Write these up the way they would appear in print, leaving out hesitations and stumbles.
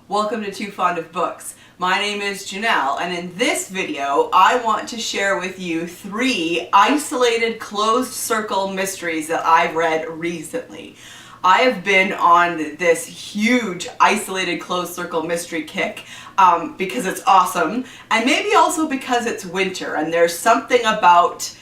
Welcome to Too Fond of Books. My name is Janelle, and in this video I want to share with you 3 isolated closed circle mysteries that I've read recently. I have been on this huge isolated closed circle mystery kick because it's awesome, and maybe also because it's winter and there's something about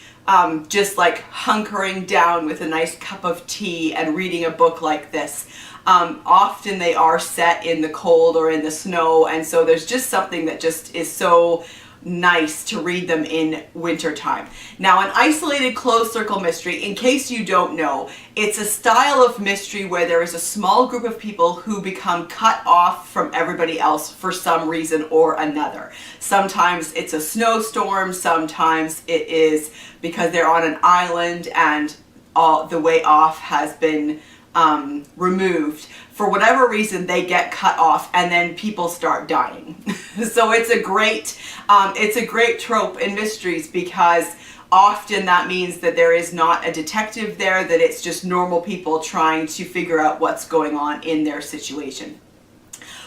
just like hunkering down with a nice cup of tea and reading a book like this. Often they are set in the cold or in the snow, and so there's just something that just is so nice to read them in wintertime. Now, an isolated closed circle mystery, in case you don't know, it's a style of mystery where there is a small group of people who become cut off from everybody else for some reason or another. Sometimes it's a snowstorm, sometimes it is because they're on an island and the way off has been removed. For whatever reason, they get cut off and then people start dying. So it's a great trope in mysteries because often that means that there is not a detective there, that it's just normal people trying to figure out what's going on in their situation.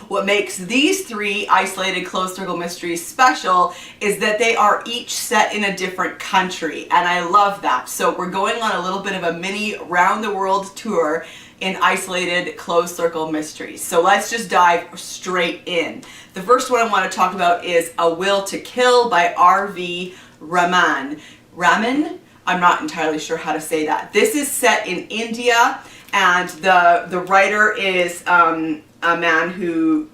What makes these 3 isolated closed circle mysteries special is that they are each set in a different country, and I love that. So we're going on a little bit of a mini round the world tour in isolated closed circle mysteries. So let's just dive straight in. The first one I want to talk about is A Will to Kill by R.V. Raman. Raman? I'm not entirely sure how to say that. This is set in India, and the writer is a man who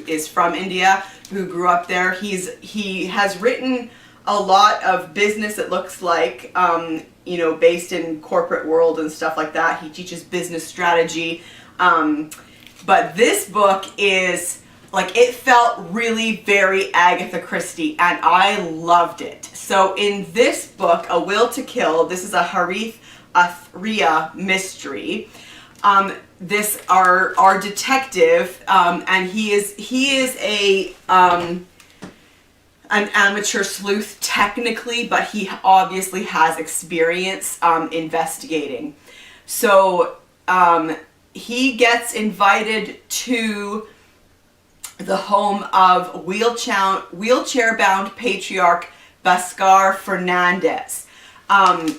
is from India, who grew up there. He has written a lot of business, it looks like, based in corporate world and stuff like that. He teaches business strategy. But this book is, it felt really very Agatha Christie, and I loved it. So in this book, A Will to Kill, this is a Harith Athriya mystery. This our detective, and he is an amateur sleuth technically, but he obviously has experience investigating. So he gets invited to the home of wheelchair-bound patriarch Bhaskar Fernandez.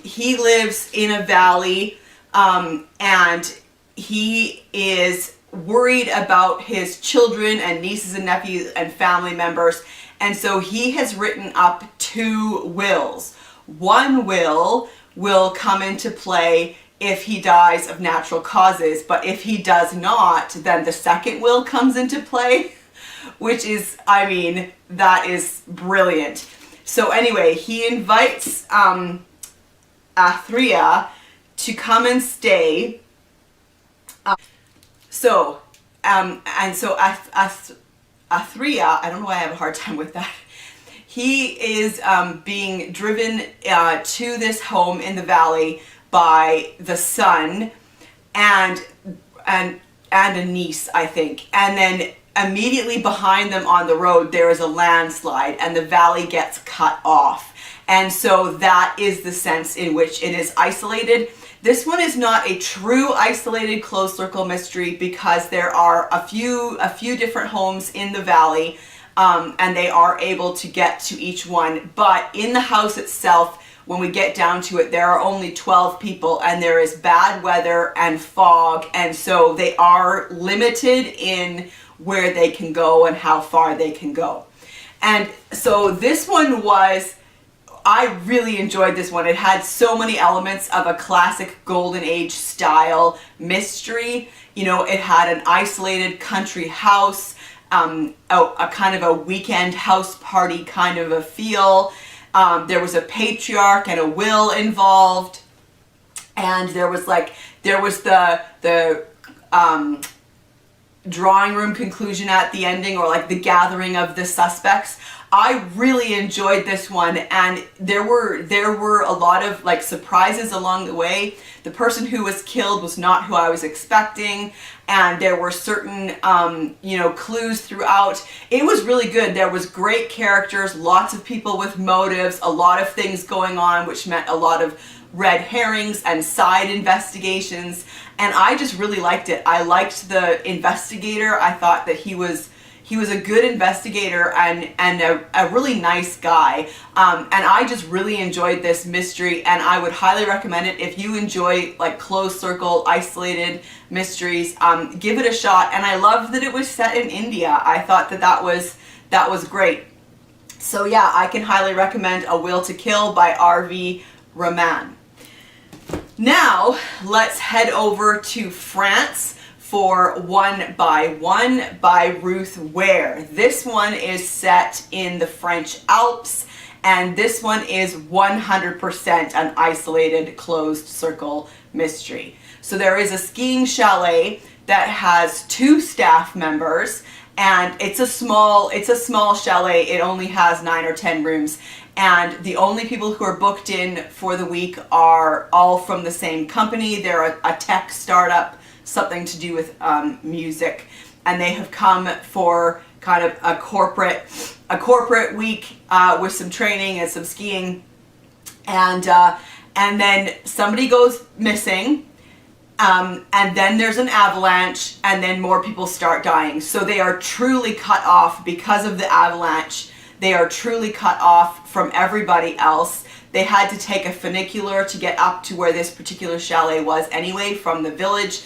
He lives in a valley, and he is worried about his children and nieces and nephews and family members. And so he has written up 2 wills. One will come into play if he dies of natural causes, but if he does not, then the second will comes into play, which is, that is brilliant. So anyway, he invites Athriya to come and stay. Athriya, I don't know why I have a hard time with that. He is being driven to this home in the valley by the son and a niece, I think. And then immediately behind them on the road, there is a landslide and the valley gets cut off. And so that is the sense in which it is isolated. This one is not a true isolated closed circle mystery because there are a few different homes in the valley, and they are able to get to each one. But in the house itself, when we get down to it, there are only 12 people, and there is bad weather and fog, and so they are limited in where they can go and how far they can go. And so this one I really enjoyed this one. It had so many elements of a classic golden age style mystery. It had an isolated country house, a kind of a weekend house party kind of a feel. There was a patriarch and a will involved, and there was the drawing room conclusion at the ending, or the gathering of the suspects. I really enjoyed this one, and there were a lot of surprises along the way. The person who was killed was not who I was expecting, and there were certain clues throughout. It was really good. There was great characters, lots of people with motives, a lot of things going on, which meant a lot of red herrings and side investigations, and I just really liked it. I liked the investigator. I thought that he was a good investigator and a really nice guy, and I just really enjoyed this mystery, and I would highly recommend it if you enjoy like closed circle isolated mysteries. Give it a shot. And I loved that it was set in India. I thought that was great. So yeah, I can highly recommend A Will to Kill by R.V. Raman. Now let's head over to France for One by One by Ruth Ware. This one is set in the French Alps, and this one is 100% an isolated closed circle mystery. So there is a skiing chalet that has 2 staff members, and it's a small chalet. It only has 9 or 10 rooms, and the only people who are booked in for the week are all from the same company. They're a tech startup, something to do with music, and they have come for kind of a corporate week with some training and some skiing, and then somebody goes missing, and then there's an avalanche, and then more people start dying. So they are truly cut off because of the avalanche. They are truly cut off from everybody else. They had to take a funicular to get up to where this particular chalet was anyway from the village.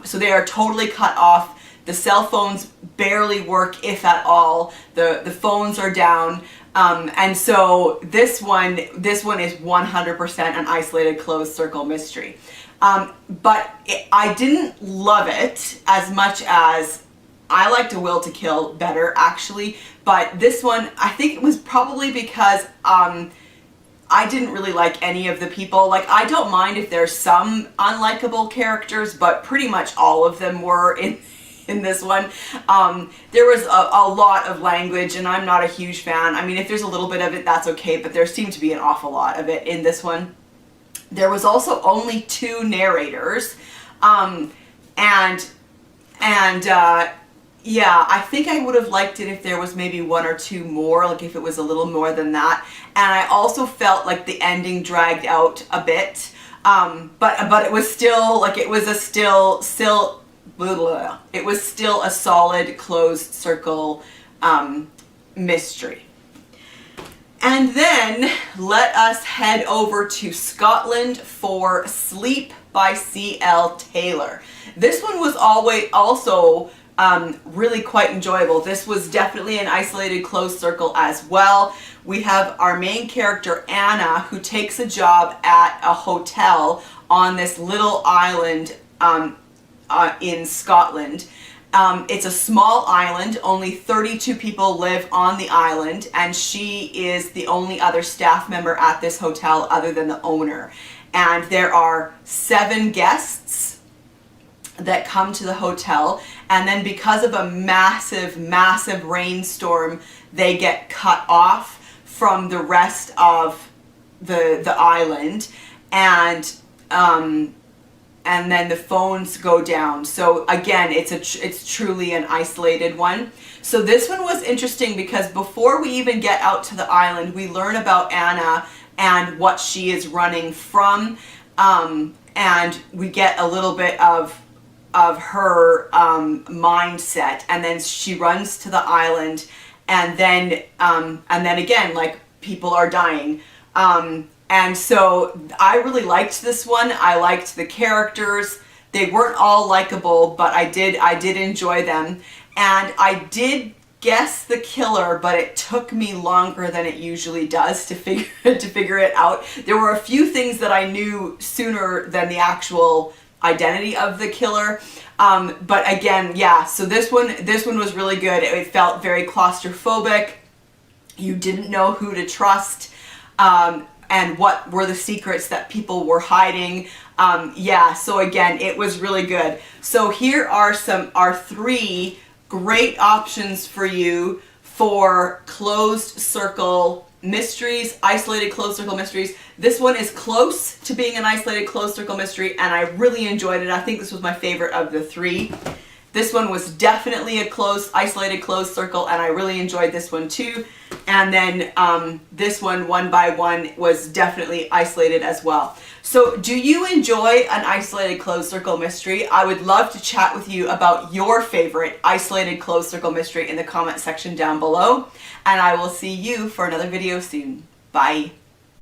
So they are totally cut off. The cell phones barely work, if at all. The phones are down. And so this one is 100% an isolated closed circle mystery. But I didn't love it as much as I liked A Will to Kill better, actually. But this one, I think it was probably because I didn't really like any of the people. Like, I don't mind if there's some unlikable characters, but pretty much all of them were in this one. There was a lot of language, and I'm not a huge fan. I mean, if there's a little bit of it, that's okay, but there seemed to be an awful lot of it in this one. There was also only 2 narrators, yeah, I think I would have liked it if there was maybe 1 or 2 more, like if it was a little more than that. And I also felt like the ending dragged out a bit, but it was still like it was still a solid closed circle mystery. And then let us head over to Scotland for Sleep by C.L. Taylor. This one was also really quite enjoyable. This was definitely an isolated closed circle as well. We have our main character Anna, who takes a job at a hotel on this little island in Scotland. It's a small island. Only 32 people live on the island, and she is the only other staff member at this hotel other than the owner. And there are 7 guests that come to the hotel, and then because of a massive rainstorm, they get cut off from the rest of the island, and then the phones go down. So again, it's truly an isolated one. So this one was interesting because before we even get out to the island, we learn about Anna and what she is running from, and we get a little bit of her mindset, and then she runs to the island, and then again, like, people are dying, and so I really liked this one. I liked the characters. They weren't all likable, but I did enjoy them, and I did guess the killer, but it took me longer than it usually does to figure it out. There were a few things that I knew sooner than the actual identity of the killer, but again, yeah, so this one was really good. It felt very claustrophobic. You didn't know who to trust, and what were the secrets that people were hiding. Yeah, so again, it was really good. So here are our 3 great options for you for closed circle mysteries, isolated closed circle mysteries. This one is close to being an isolated closed circle mystery, and I really enjoyed it. I think this was my favorite of the 3. This one was definitely a isolated closed circle, and I really enjoyed this one too. And then this one by one, was definitely isolated as well. So do you enjoy an isolated closed circle mystery? I would love to chat with you about your favorite isolated closed circle mystery in the comment section down below. And I will see you for another video soon. Bye.